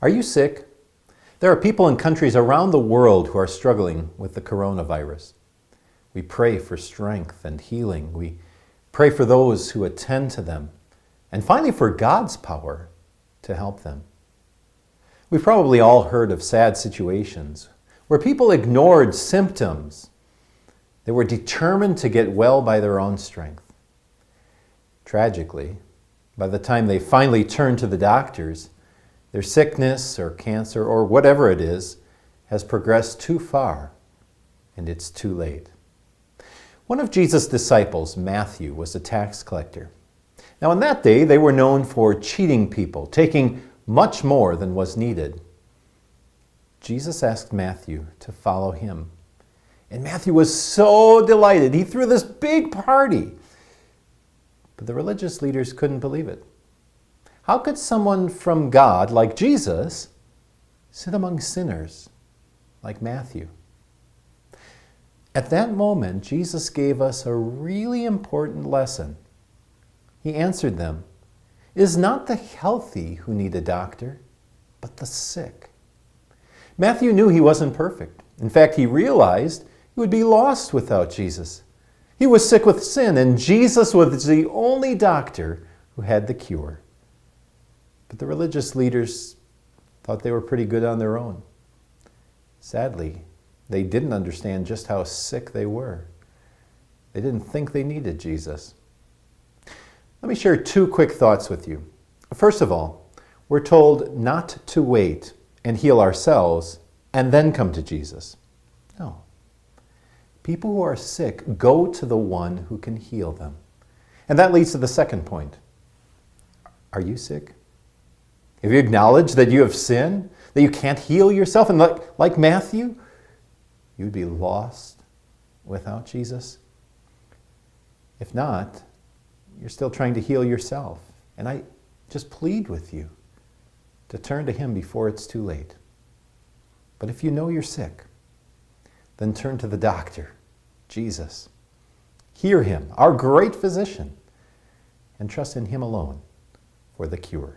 Are you sick? There are people in countries around the world who are struggling with the coronavirus. We pray for strength and healing. We pray for those who attend to them, and finally for God's power to help them. We've probably all heard of sad situations where people ignored symptoms. They were determined to get well by their own strength. Tragically, by the time they finally turned to the doctors, their sickness or cancer or whatever it is has progressed too far, and it's too late. One of Jesus' disciples, Matthew, was a tax collector. Now, in that day, they were known for cheating people, taking much more than was needed. Jesus asked Matthew to follow him. And Matthew was so delighted. He threw this big party. But the religious leaders couldn't believe it. How could someone from God, like Jesus, sit among sinners like Matthew? At that moment, Jesus gave us a really important lesson. He answered them, "It is not the healthy who need a doctor, but the sick." Matthew knew he wasn't perfect. In fact, he realized he would be lost without Jesus. He was sick with sin, and Jesus was the only doctor who had the cure. But the religious leaders thought they were pretty good on their own. Sadly, they didn't understand just how sick they were. They didn't think they needed Jesus. Let me share two quick thoughts with you. First of all, we're told not to wait and heal ourselves and then come to Jesus. No. People who are sick go to the one who can heal them. And that leads to the second point. Are you sick? Have you acknowledged that you have sinned, that you can't heal yourself, and like Matthew, you'd be lost without Jesus? If not, you're still trying to heal yourself. And I just plead with you to turn to him before it's too late. But if you know you're sick, then turn to the doctor, Jesus. Hear him, our great physician, and trust in him alone for the cure.